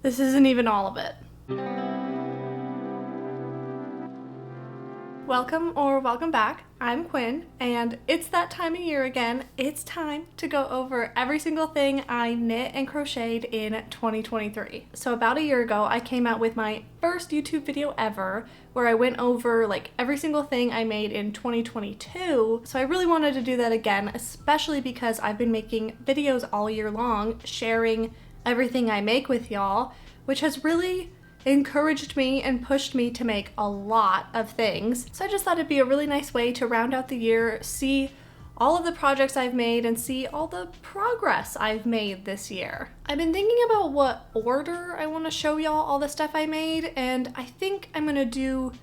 This isn't even all of it. Welcome back. I'm Quinn, and it's that time of year again. It's time to go over every single thing I knit and crocheted in 2023. So about a year ago, I came out with my first YouTube video ever where I went over like every single thing I made in 2022. So I really wanted to do that again, especially because I've been making videos all year long, sharing everything I make with y'all, which has really encouraged me and pushed me to make a lot of things. So I just thought it'd be a really nice way to round out the year, see all of the projects I've made and see all the progress I've made this year. I've been thinking about what order I want to show y'all all the stuff I made, and I think I'm gonna do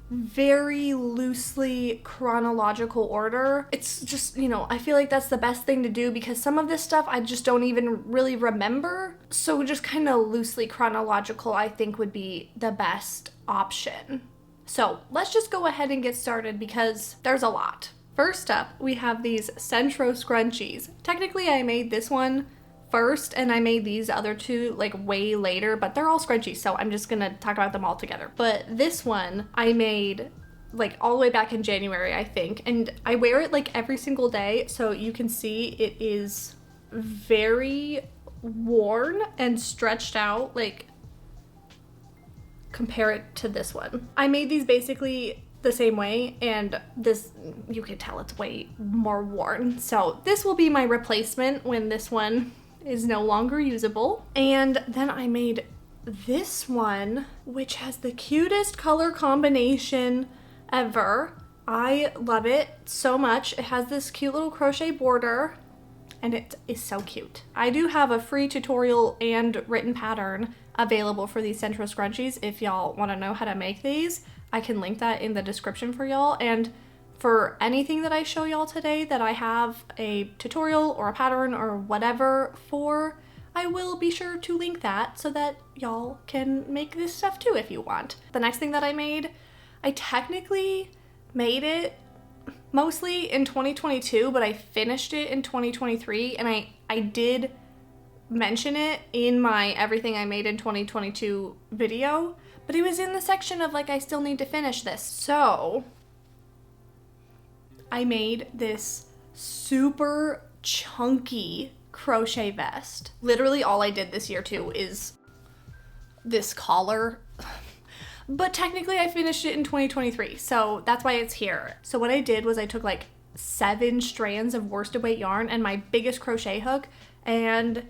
very loosely chronological order. It's just, I feel like that's the best thing to do because some of this stuff I just don't even really remember. So just kind of loosely chronological I think would be the best option. So let's just go ahead and get started because there's a lot. First up, we have these Centro scrunchies. Technically I made this one first and I made these other two like way later, but they're all scrunchies, so I'm just gonna talk about them all together. But this one I made like all the way back in January, I think, and I wear it like every single day, so you can see it is very worn and stretched out. Like, compare it to this one. I made these basically the same way, and this, you can tell it's way more worn. So this will be my replacement when this one is no longer usable. And then I made this one, which has the cutest color combination ever. I love it so much. It has this cute little crochet border and it is so cute. I do have a free tutorial and written pattern available for these Centro scrunchies if y'all want to know how to make these. I can link that in the description for y'all. And for anything that I show y'all today that I have a tutorial or a pattern or whatever for, I will be sure to link that so that y'all can make this stuff too if you want. The next thing that I made, I technically made it mostly in 2022, but I finished it in 2023, and I did mention it in my everything I made in 2022 video, but it was in the section of like, I still need to finish this. So I made this super chunky crochet vest. Literally all I did this year too is this collar, but technically I finished it in 2023, so that's why it's here. So what I did was I took like 7 strands of worsted weight yarn and my biggest crochet hook, and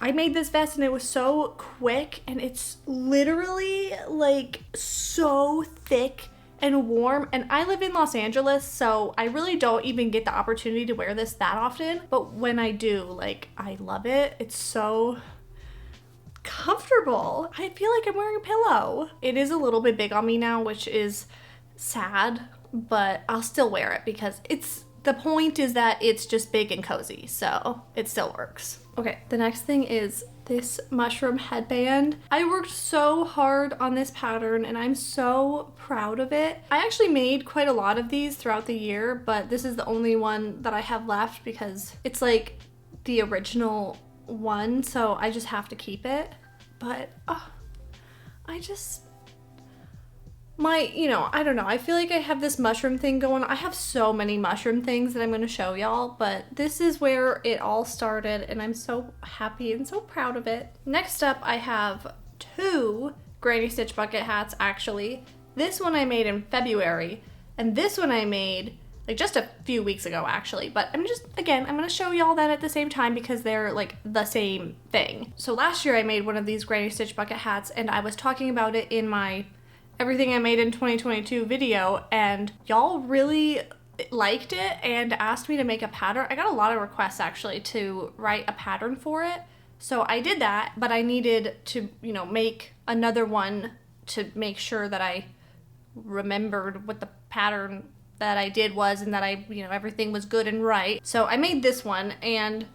I made this vest, and it was so quick, and it's literally like so thick and warm, and I live in Los Angeles, so I really don't even get the opportunity to wear this that often, but when I do, like, I love it. It's so comfortable. I feel like I'm wearing a pillow. It is a little bit big on me now, which is sad, but I'll still wear it because the point is that it's just big and cozy, so it still works. Okay, the next thing is this mushroom headband. I worked so hard on this pattern and I'm so proud of it. I actually made quite a lot of these throughout the year, but this is the only one that I have left because it's like the original one, so I just have to keep it. But I don't know, I feel like I have this mushroom thing going on. I have so many mushroom things that I'm going to show y'all, but this is where it all started and I'm so happy and so proud of it. Next up, I have 2 granny stitch bucket hats actually. This one I made in February, and this one I made like just a few weeks ago actually, but I'm going to show y'all that at the same time because they're like the same thing. So last year I made one of these granny stitch bucket hats, and I was talking about it in my everything I made in 2022 video, and y'all really liked it and asked me to make a pattern. I got a lot of requests actually to write a pattern for it, so I did that, but I needed to make another one to make sure that I remembered what the pattern that I did was and that everything was good and right. So I made this one, and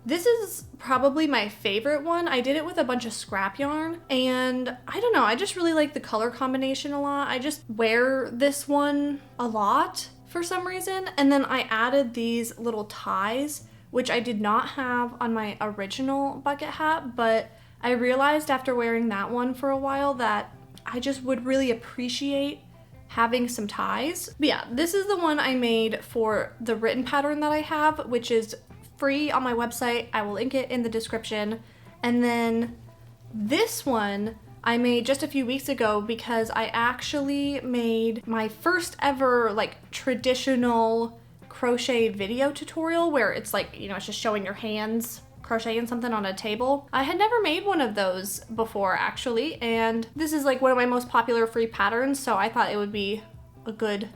this is probably my favorite one. I did it with a bunch of scrap yarn, and I don't know, I just really like the color combination a lot. I just wear this one a lot for some reason. And then I added these little ties, which I did not have on my original bucket hat, but I realized after wearing that one for a while that I just would really appreciate having some ties. But yeah, this is the one I made for the written pattern that I have, which is free on my website. I will link it in the description. And then this one I made just a few weeks ago because I actually made my first ever like traditional crochet video tutorial where it's like, you know, it's just showing your hands crocheting something on a table. I had never made one of those before actually, and this is like one of my most popular free patterns, so I thought it would be a good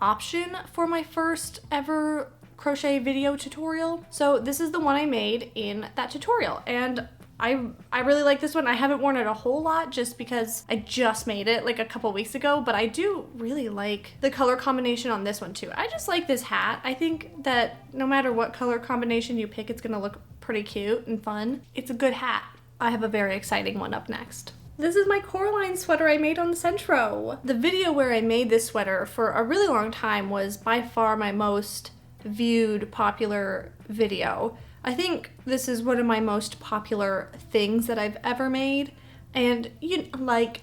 option for my first ever crochet video tutorial. So this is the one I made in that tutorial, and I really like this one. I haven't worn it a whole lot just because I just made it like a couple weeks ago, but I do really like the color combination on this one too. I just like this hat. I think that no matter what color combination you pick, it's gonna look pretty cute and fun. It's a good hat. I have a very exciting one up next. This is my Coraline sweater I made on the Centro. The video where I made this sweater for a really long time was by far my most viewed popular video. I think this is one of my most popular things that I've ever made, and I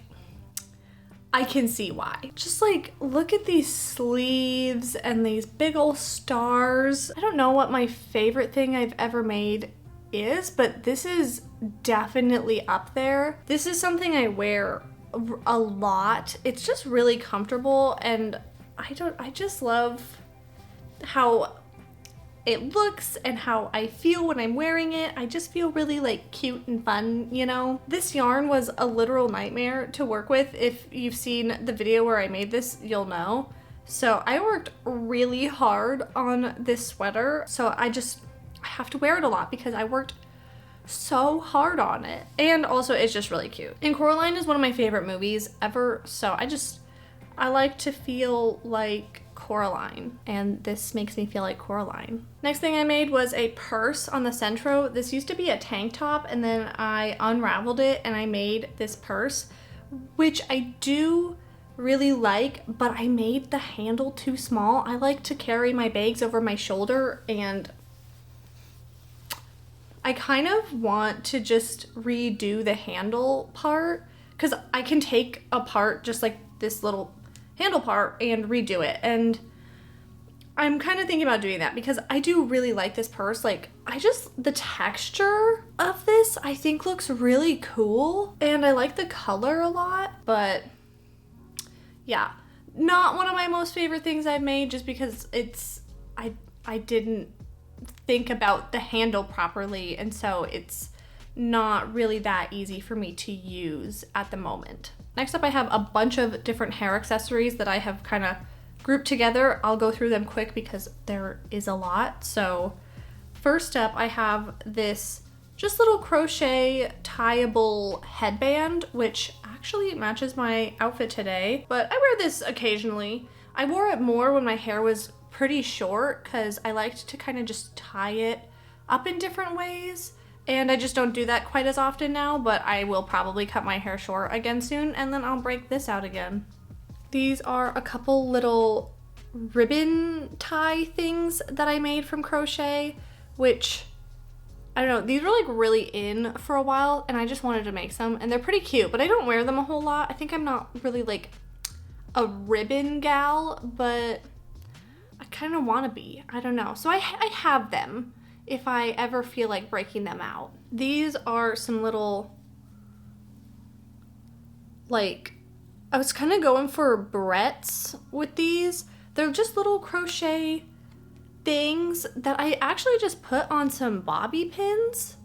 can see why. Just like, look at these sleeves and these big old stars. I don't know what my favorite thing I've ever made is, but this is definitely up there. This is something I wear a lot. It's just really comfortable, and I just love how it looks and how I feel when I'm wearing it. I just feel really like cute and fun, you know? This yarn was a literal nightmare to work with. If you've seen the video where I made this, you'll know. So I worked really hard on this sweater. So I have to wear it a lot because I worked so hard on it. And also it's just really cute. And Coraline is one of my favorite movies ever. So I like to feel like Coraline, and this makes me feel like Coraline. Next thing I made was a purse on the Centro. This used to be a tank top, and then I unraveled it and I made this purse, which I do really like, but I made the handle too small. I like to carry my bags over my shoulder, and I kind of want to just redo the handle part because I can take apart just like this little handle part and redo it, and I'm kind of thinking about doing that because I do really like this purse. Like, the texture of this I think looks really cool, and I like the color a lot, but yeah, not one of my most favorite things I've made just because I didn't think about the handle properly, and so it's not really that easy for me to use at the moment. Next up, I have a bunch of different hair accessories that I have kind of grouped together. I'll go through them quick because there is a lot. So first up, I have this just little crochet tieable headband, which actually matches my outfit today, but I wear this occasionally. I wore it more when my hair was pretty short because I liked to kind of just tie it up in different ways. And I just don't do that quite as often now, but I will probably cut my hair short again soon, and then I'll break this out again. These are a couple little ribbon tie things that I made from crochet, which, I don't know, these were like really in for a while, and I just wanted to make some, and they're pretty cute, but I don't wear them a whole lot. I think I'm not really like a ribbon gal, but I kind of want to be. I don't know. So I have them if I ever feel like breaking them out. These are some little, like, I was kind of going for barrettes with these. They're just little crochet things that I actually just put on some bobby pins.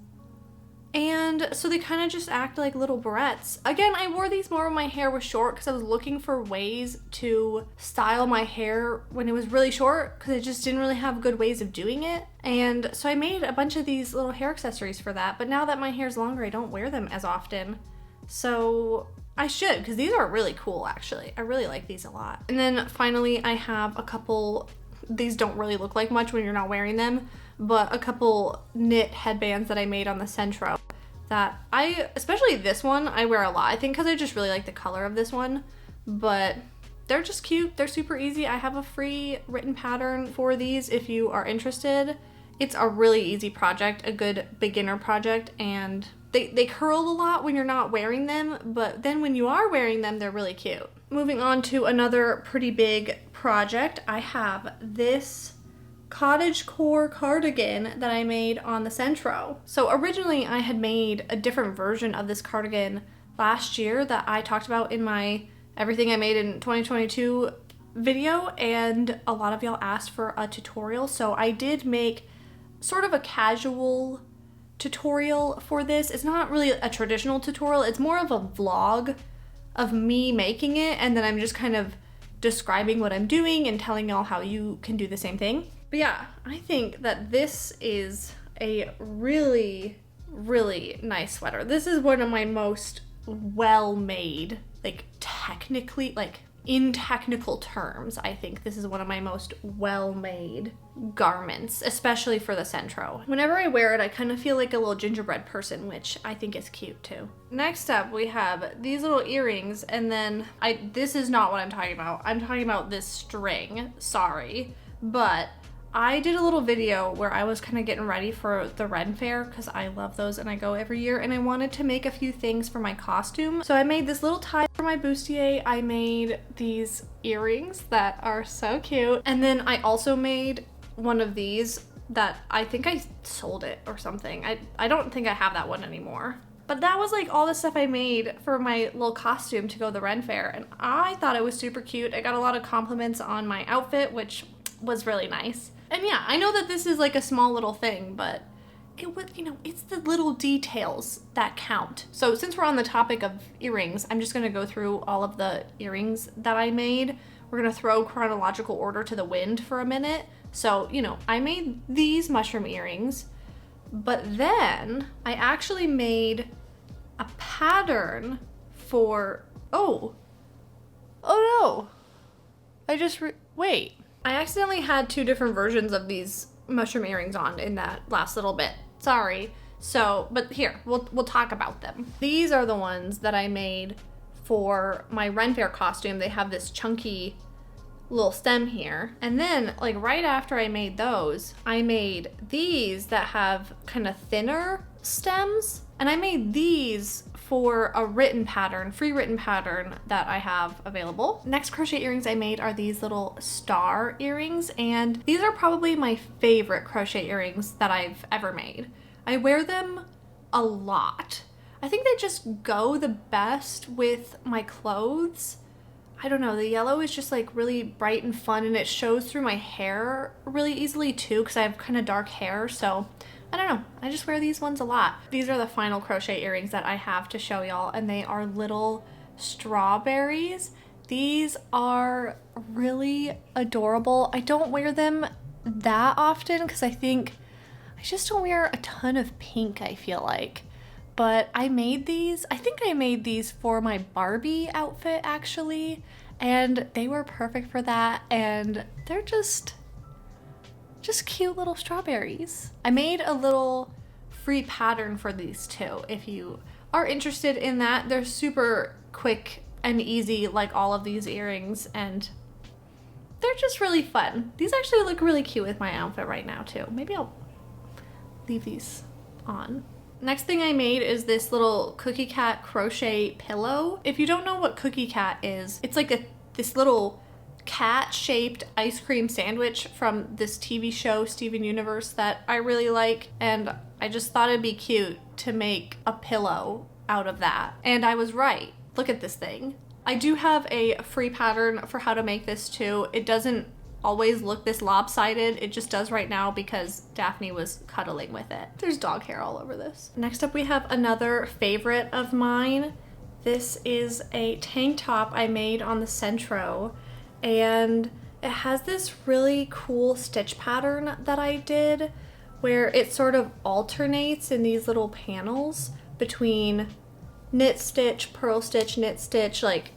And so they kind of just act like little barrettes. Again, I wore these more when my hair was short because I was looking for ways to style my hair when it was really short because I just didn't really have good ways of doing it. And so I made a bunch of these little hair accessories for that. But now that my hair's longer, I don't wear them as often. So I should, because these are really cool actually. I really like these a lot. And then finally I have a couple, these don't really look like much when you're not wearing them, but a couple knit headbands that I made on the Centro that especially this one, I wear a lot. I think because I just really like the color of this one, but they're just cute. They're super easy. I have a free written pattern for these if you are interested. It's a really easy project, a good beginner project, and they curl a lot when you're not wearing them, but then when you are wearing them, they're really cute. Moving on to another pretty big project, I have this cottagecore cardigan that I made on the Centro. So originally I had made a different version of this cardigan last year that I talked about in my everything I made in 2022 video, and a lot of y'all asked for a tutorial. So I did make sort of a casual tutorial for this. It's not really a traditional tutorial, it's more of a vlog of me making it, and then I'm just kind of describing what I'm doing and telling y'all how you can do the same thing. But yeah, I think that this is a really, really nice sweater. This is one of my most well-made, like technically, like in technical terms, I think this is one of my most well-made garments, especially for the Centro. Whenever I wear it, I kind of feel like a little gingerbread person, which I think is cute too. Next up, we have these little earrings, and then this is not what I'm talking about. I'm talking about this string, sorry, but I did a little video where I was kind of getting ready for the Ren Fair because I love those and I go every year, and I wanted to make a few things for my costume. So I made this little tie for my bustier. I made these earrings that are so cute. And then I also made one of these that I think I sold it or something. I don't think I have that one anymore. But that was like all the stuff I made for my little costume to go to the Ren Fair, and I thought it was super cute. I got a lot of compliments on my outfit, which was really nice. And yeah, I know that this is like a small little thing, but it would, you know, it's the little details that count. So since we're on the topic of earrings, I'm just gonna go through all of the earrings that I made. We're gonna throw chronological order to the wind for a minute. So, you know, I made these mushroom earrings, but then I actually made a pattern for, oh no, wait. I accidentally had two different versions of these mushroom earrings on in that last little bit. Sorry. So, but here, we'll talk about them. These are the ones that I made for my Ren Fair costume. They have this chunky little stem here. And then, like right after I made those, I made these that have kind of thinner stems. And I made these for a written pattern, free written pattern that I have available. Next crochet earrings I made are these little star earrings, and these are probably my favorite crochet earrings that I've ever made. I wear them a lot. I think they just go the best with my clothes. I don't know, the yellow is just like really bright and fun, and it shows through my hair really easily too because I have kind of dark hair, so I don't know, I just wear these ones a lot. These are the final crochet earrings that I have to show y'all, and they are little strawberries. These are really adorable. I don't wear them that often because I just don't wear a ton of pink, I feel like. But I made these, I think I made these for my Barbie outfit actually, and they were perfect for that, and they're just cute little strawberries. I made a little free pattern for these too. If you are interested in that, they're super quick and easy like all of these earrings, and they're just really fun. These actually look really cute with my outfit right now too. Maybe I'll leave these on. Next thing I made is this little Cookie Cat crochet pillow. If you don't know what Cookie Cat is, it's like this little cat-shaped ice cream sandwich from this TV show, Steven Universe, that I really like, and I just thought it'd be cute to make a pillow out of that. And I was right. Look at this thing. I do have a free pattern for how to make this too. It doesn't always look this lopsided. It just does right now because Daphne was cuddling with it. There's dog hair all over this. Next up we have another favorite of mine. This is a tank top I made on the Centro, and it has this really cool stitch pattern that I did where it sort of alternates in these little panels between knit stitch, purl stitch, knit stitch. Like,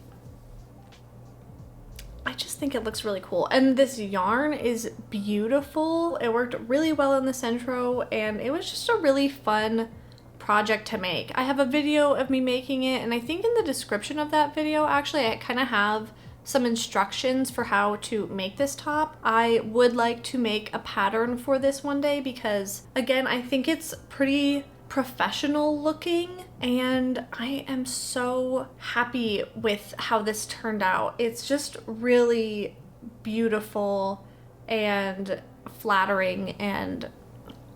I just think it looks really cool. And this yarn is beautiful. It worked really well in the Centro, and it was just a really fun project to make. I have a video of me making it, and I think in the description of that video, actually, I kind of have some instructions for how to make this top. I would like to make a pattern for this one day because, again, I think it's pretty professional looking, and I am so happy with how this turned out. It's just really beautiful and flattering, and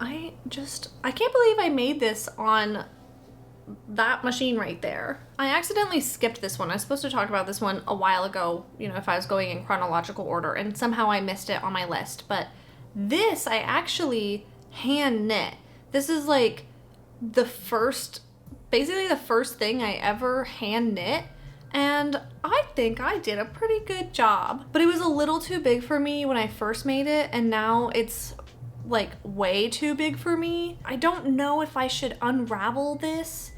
I can't believe I made this on that machine right there. I accidentally skipped this one. I was supposed to talk about this one a while ago, you know, if I was going in chronological order, and somehow I missed it on my list. But this I actually hand knit. This is like basically the first thing I ever hand knit, and I think I did a pretty good job. But it was a little too big for me when I first made it, and now it's like way too big for me. I don't know if I should unravel this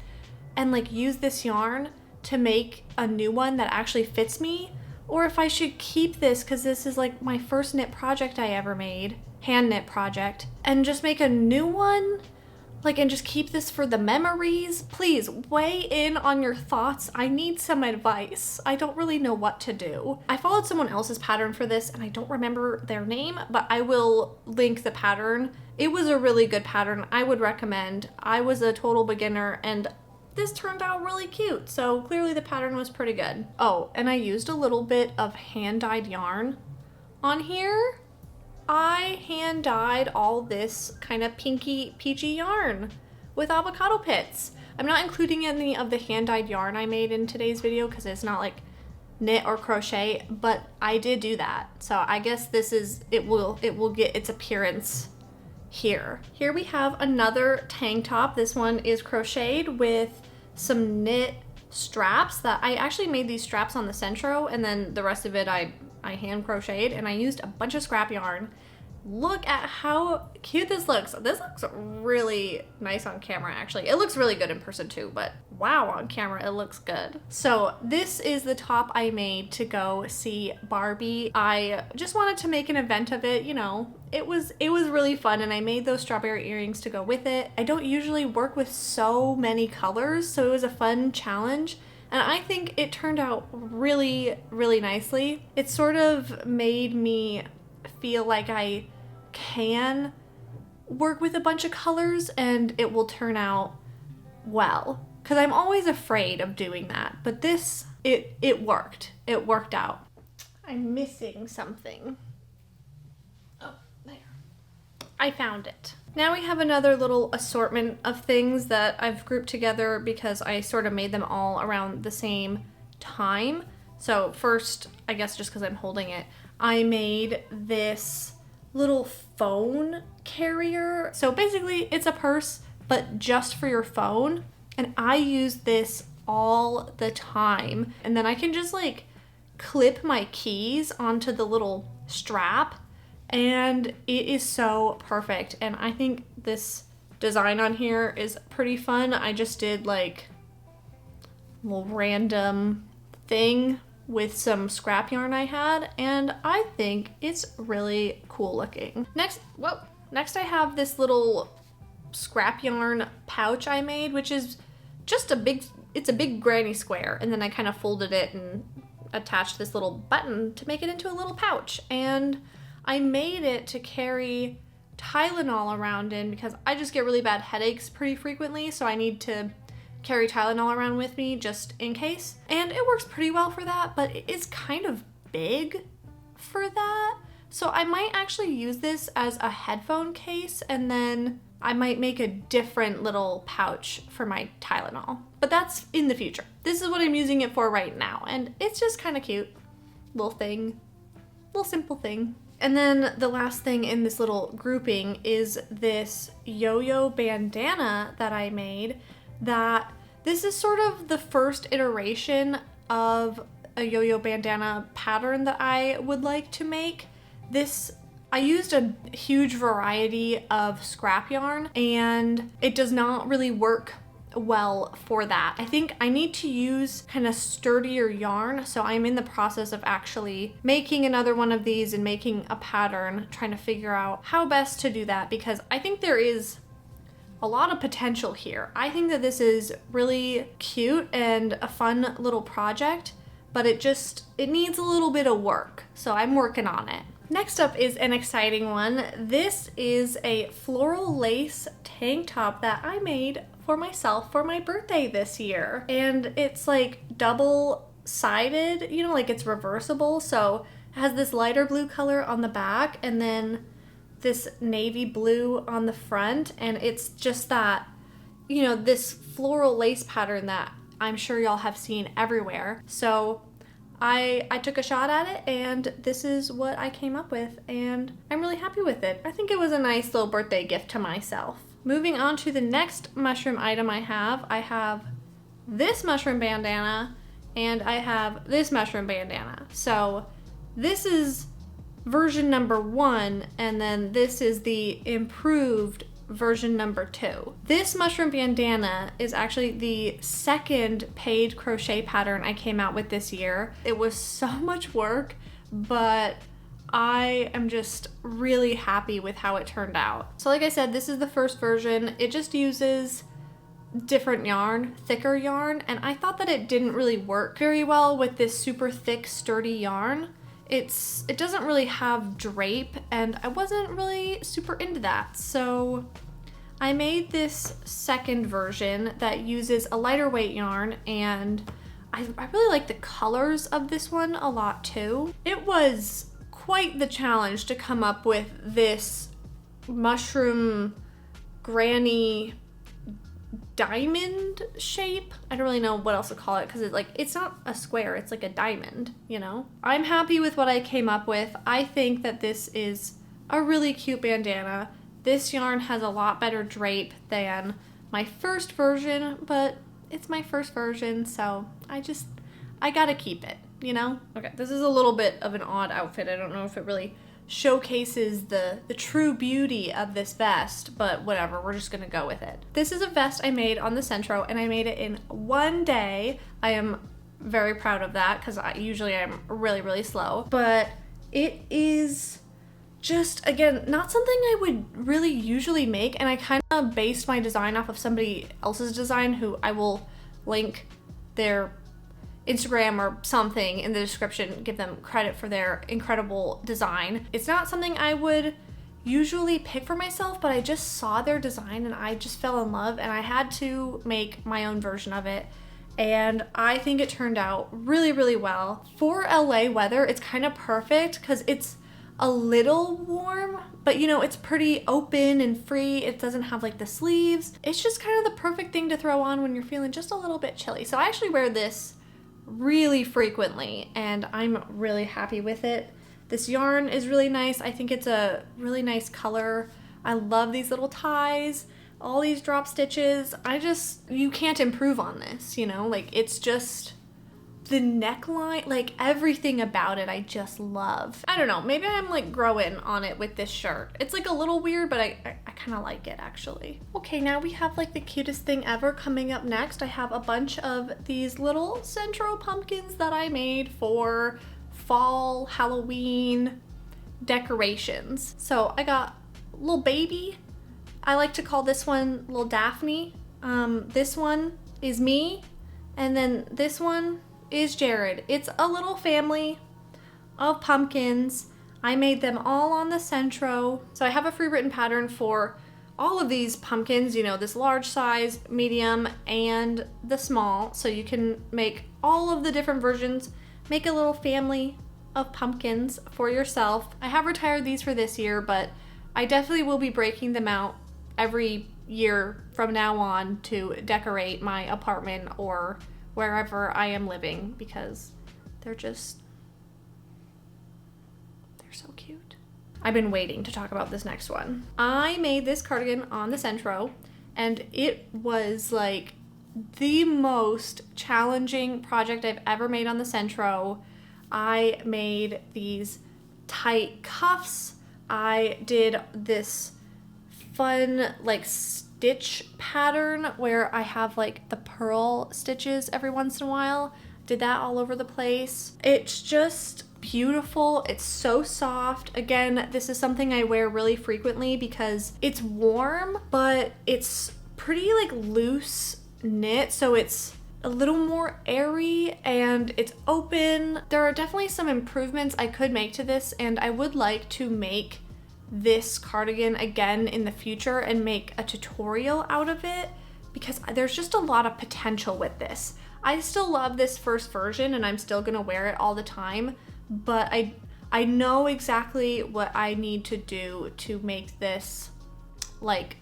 and like use this yarn to make a new one that actually fits me, or if I should keep this because this is like my first knit project I ever made, hand knit project, and just make a new one, like, and just keep this for the memories. Please weigh in on your thoughts. I need some advice. I don't really know what to do. I followed someone else's pattern for this and I don't remember their name, but I will link the pattern. It was a really good pattern. I would recommend. I was a total beginner and this turned out really cute. So clearly the pattern was pretty good. Oh, and I used a little bit of hand-dyed yarn on here. I hand dyed all this kind of pinky peachy yarn with avocado pits. I'm not including any of the hand dyed yarn I made in today's video because it's not like knit or crochet, but I did do that. So I guess this is, it will get its appearance here. Here we have another tank top. This one is crocheted with some knit straps that I actually made these straps on the Centro, and then the rest of it I hand crocheted, and I used a bunch of scrap yarn. Look at how cute this looks. This looks really nice on camera, actually. It looks really good in person too, but wow, on camera it looks good. So this is the top I made to go see Barbie. I just wanted to make an event of it, you know. It was really fun, and I made those strawberry earrings to go with it. I don't usually work with so many colors, so it was a fun challenge. And I think it turned out really, really nicely. It sort of made me feel like I can work with a bunch of colors and it will turn out well. Because I'm always afraid of doing that. But this, it worked. It worked out. I'm missing something. Oh, there. I found it. Now we have another little assortment of things that I've grouped together because I sort of made them all around the same time. So first, I guess just because I'm holding it, I made this little phone carrier. So basically it's a purse, but just for your phone. And I use this all the time. And then I can just like clip my keys onto the little strap, and it is so perfect. And I think this design on here is pretty fun. I just did like a little random thing with some scrap yarn I had, and I think it's really cool looking. Next I have this little scrap yarn pouch I made, which is just it's a big granny square, and then I kind of folded it and attached this little button to make it into a little pouch. And I made it to carry Tylenol around in because I just get really bad headaches pretty frequently, so I need to carry Tylenol around with me just in case. And it works pretty well for that, but it is kind of big for that. So I might actually use this as a headphone case, and then I might make a different little pouch for my Tylenol. But that's in the future. This is what I'm using it for right now, and it's just kind of cute. Little thing. Little simple thing. And then the last thing in this little grouping is this yo-yo bandana that I made. That this is sort of the first iteration of a yo-yo bandana pattern that I would like to make. I used a huge variety of scrap yarn, and it does not really work well for that. I think I need to use kind of sturdier yarn, so I'm in the process of actually making another one of these and making a pattern, trying to figure out how best to do that, because I think there is a lot of potential here. I think that this is really cute and a fun little project, but it needs a little bit of work, so I'm working on it. Next up is an exciting one. This is a floral lace tank top that I made for myself for my birthday this year. And it's like double-sided, you know, like it's reversible. So it has this lighter blue color on the back and then this navy blue on the front. And it's just that, you know, this floral lace pattern that I'm sure y'all have seen everywhere. So I took a shot at it and this is what I came up with and I'm really happy with it. I think it was a nice little birthday gift to myself. Moving on to the next mushroom item I have this mushroom bandana and I have this mushroom bandana. So this is version number 1 and then this is the improved version number 2. This mushroom bandana is actually the second paid crochet pattern I came out with this year. It was so much work, but I am just really happy with how it turned out. So like I said, this is the first version. It just uses different yarn, thicker yarn, and I thought that it didn't really work very well with this super thick, sturdy yarn. It doesn't really have drape, and I wasn't really super into that. So I made this second version that uses a lighter weight yarn, and I really like the colors of this one a lot too. It was quite the challenge to come up with this mushroom granny diamond shape. I don't really know what else to call it because it's not a square, it's like a diamond, you know? I'm happy with what I came up with. I think that this is a really cute bandana. This yarn has a lot better drape than my first version, but it's my first version, so I gotta keep it, you know? Okay, this is a little bit of an odd outfit. I don't know if it really showcases the true beauty of this vest, but whatever, we're just gonna go with it. This is a vest I made on the Centro, and I made it in one day. I am very proud of that because usually I'm really, really slow, but it is just, again, not something I would really usually make, and I kind of based my design off of somebody else's design who I will link their Instagram or something in the description, give them credit for their incredible design. It's not something I would usually pick for myself, but I just saw their design and I just fell in love and I had to make my own version of it. And I think it turned out really, really well. For LA weather, it's kind of perfect because it's a little warm, but you know, it's pretty open and free. It doesn't have like the sleeves. It's just kind of the perfect thing to throw on when you're feeling just a little bit chilly. So I actually wear this really frequently and I'm really happy with it. This yarn is really nice. I think it's a really nice color. I love these little ties, all these drop stitches. You can't improve on this, you know? Like, it's just the neckline, like everything about it I just love. I don't know, maybe I'm like growing on it with this shirt. It's like a little weird, but I kind of like it actually. Okay, now we have like the cutest thing ever coming up next. I have a bunch of these little Centro pumpkins that I made for fall Halloween decorations. So I got little baby. I like to call this one little Daphne. This one is me, and then this one is Jared. It's a little family of pumpkins. I made them all on the Centro. So I have a free written pattern for all of these pumpkins, you know, this large size, medium, and the small. So you can make all of the different versions, make a little family of pumpkins for yourself. I have retired these for this year, but I definitely will be breaking them out every year from now on to decorate my apartment or wherever I am living because they're so cute. I've been waiting to talk about this next one. I made this cardigan on the Centro and it was like the most challenging project I've ever made on the Centro. I made these tight cuffs. I did this fun like stitch pattern where I have like the pearl stitches every once in a while. Did that all over the place. It's just beautiful. It's so soft. Again, this is something I wear really frequently because it's warm, but it's pretty like loose knit, so it's a little more airy and it's open. There are definitely some improvements I could make to this, and I would like to make this cardigan again in the future and make a tutorial out of it because there's just a lot of potential with this. I still love this first version and I'm still gonna wear it all the time, but I know exactly what I need to do to make this like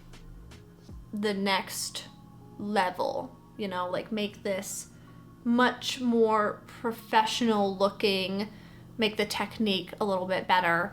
the next level, you know, like make this much more professional looking, make the technique a little bit better,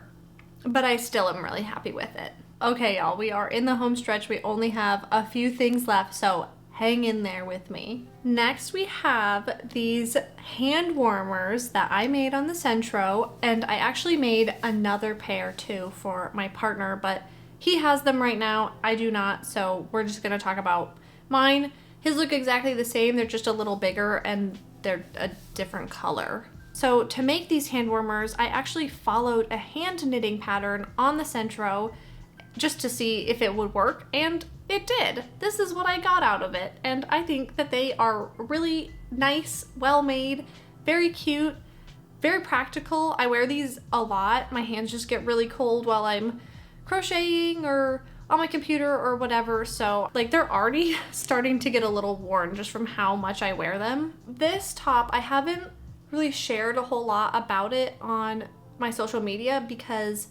but I still am really happy with it. Okay, y'all, we are in the home stretch. We only have a few things left, so hang in there with me. Next, we have these hand warmers that I made on the Centro, and I actually made another pair too for my partner, but he has them right now. I do not, so we're just gonna talk about mine. His look exactly the same, they're just a little bigger and they're a different color. So to make these hand warmers, I actually followed a hand knitting pattern on the Centro just to see if it would work, and it did. This is what I got out of it, and I think that they are really nice, well made, very cute, very practical. I wear these a lot. My hands just get really cold while I'm crocheting or on my computer or whatever, so like they're already starting to get a little worn just from how much I wear them. This top, I haven't really shared a whole lot about it on my social media because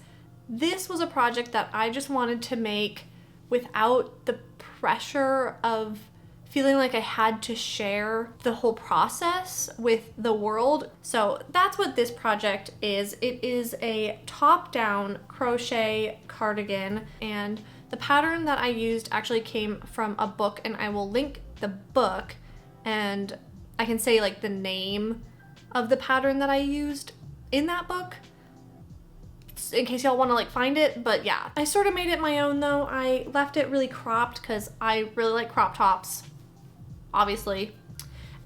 this was a project that I just wanted to make without the pressure of feeling like I had to share the whole process with the world. So that's what this project is. It is a top-down crochet cardigan, and the pattern that I used actually came from a book, and I will link the book and I can say like the name of the pattern that I used in that book in case y'all want to like find it. But yeah, I sort of made it my own though. I left it really cropped because I really like crop tops, obviously.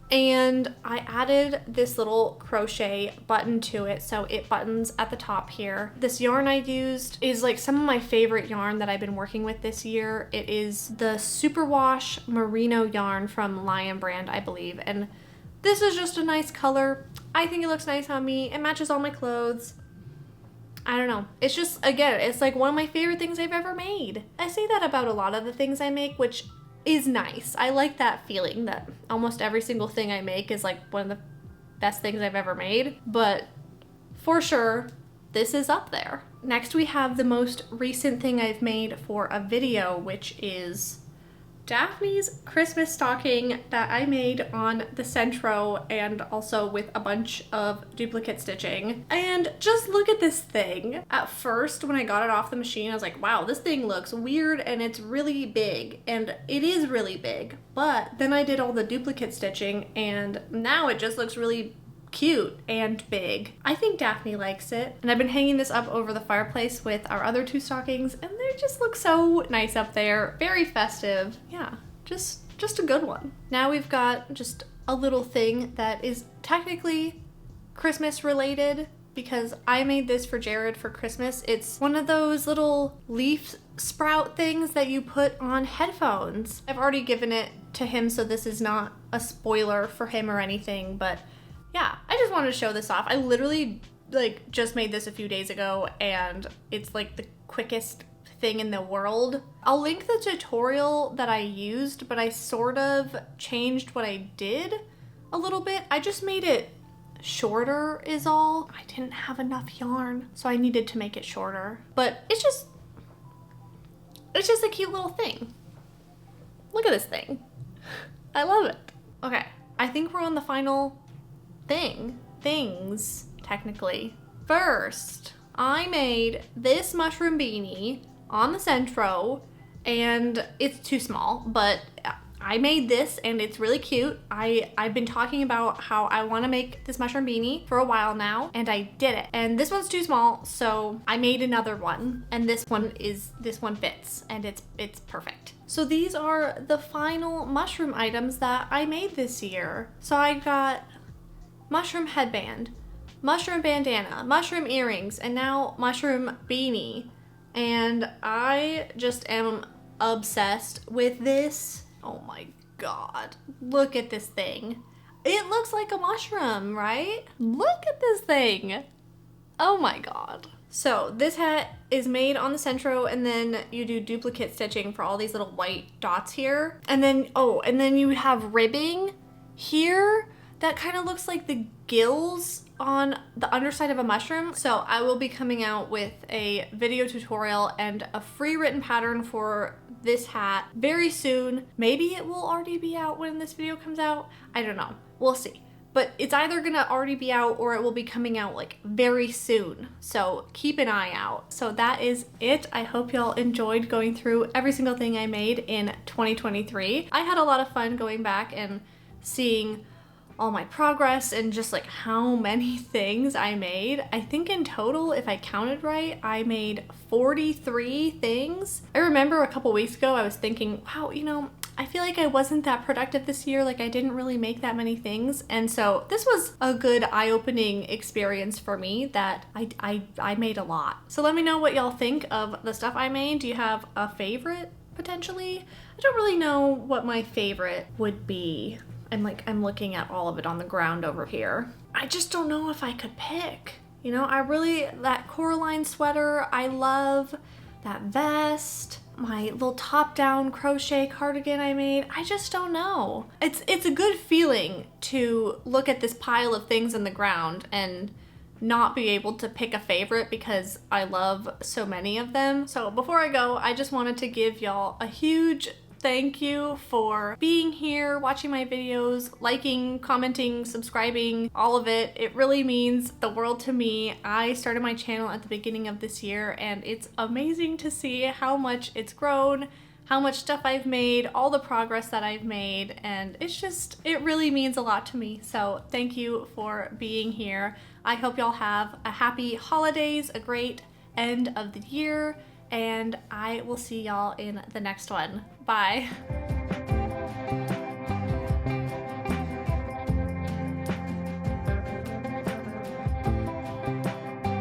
And I added this little crochet button to it so it buttons at the top here. This yarn I used is like some of my favorite yarn that I've been working with this year. It is the Superwash Merino yarn from Lion brand, I believe. And this is just a nice color. I think it looks nice on me. It matches all my clothes. I don't know. It's just, again, it's like one of my favorite things I've ever made. I say that about a lot of the things I make, which is nice. I like that feeling that almost every single thing I make is like one of the best things I've ever made. But for sure, this is up there. Next, we have the most recent thing I've made for a video, which is Daphne's Christmas stocking that I made on the Centro and also with a bunch of duplicate stitching. And just look at this thing. At first, when I got it off the machine, I was like, wow, this thing looks weird and it's really big. And it is really big. But then I did all the duplicate stitching and now it just looks really cute and big. I think Daphne likes it. And I've been hanging this up over the fireplace with our other two stockings and they just look so nice up there. Very festive. Yeah, just a good one. Now we've got just a little thing that is technically Christmas related because I made this for Jared for Christmas. It's one of those little leaf sprout things that you put on headphones. I've already given it to him, so this is not a spoiler for him or anything, but yeah, I just wanted to show this off. I literally like just made this a few days ago and it's like the quickest thing in the world. I'll link the tutorial that I used, but I sort of changed what I did a little bit. I just made it shorter is all. I didn't have enough yarn, so I needed to make it shorter. But it's just a cute little thing. Look at this thing. I love it. Okay, I think we're on the final things, technically. First, I made this mushroom beanie on the Centro, and it's too small, but I made this and it's really cute. I've been talking about how I want to make this mushroom beanie for a while now, and I did it. And this one's too small, so I made another one, and this one fits, and it's perfect. So these are the final mushroom items that I made this year. So I got mushroom headband, mushroom bandana, mushroom earrings, and now mushroom beanie. And I just am obsessed with this. Oh my god. Look at this thing. It looks like a mushroom, right? Look at this thing. Oh my god. So this hat is made on the centro, and then you do duplicate stitching for all these little white dots here. And then, oh, and then you have ribbing here that kind of looks like the gills on the underside of a mushroom. So I will be coming out with a video tutorial and a free written pattern for this hat very soon. Maybe it will already be out when this video comes out. I don't know. We'll see. But it's either gonna already be out or it will be coming out like very soon. So keep an eye out. So that is it. I hope y'all enjoyed going through every single thing I made in 2023. I had a lot of fun going back and seeing all my progress and just like how many things I made. I think in total, if I counted right, I made 43 things. I remember a couple weeks ago, I was thinking, wow, you know, I feel like I wasn't that productive this year. Like I didn't really make that many things. And so this was a good eye-opening experience for me that I made a lot. So let me know what y'all think of the stuff I made. Do you have a favorite potentially? I don't really know what my favorite would be. I'm looking at all of it on the ground over here. I just don't know if I could pick. You know, that Coraline sweater, I love that vest. My little top-down crochet cardigan I made. I just don't know. It's a good feeling to look at this pile of things in the ground and not be able to pick a favorite because I love so many of them. So before I go, I just wanted to give y'all a huge thank you for being here, watching my videos, liking, commenting, subscribing, all of it. It really means the world to me. I started my channel at the beginning of this year and it's amazing to see how much it's grown, how much stuff I've made, all the progress that I've made, and it really means a lot to me. So thank you for being here. I hope y'all have a happy holidays, a great end of the year, and I will see y'all in the next one. Bye.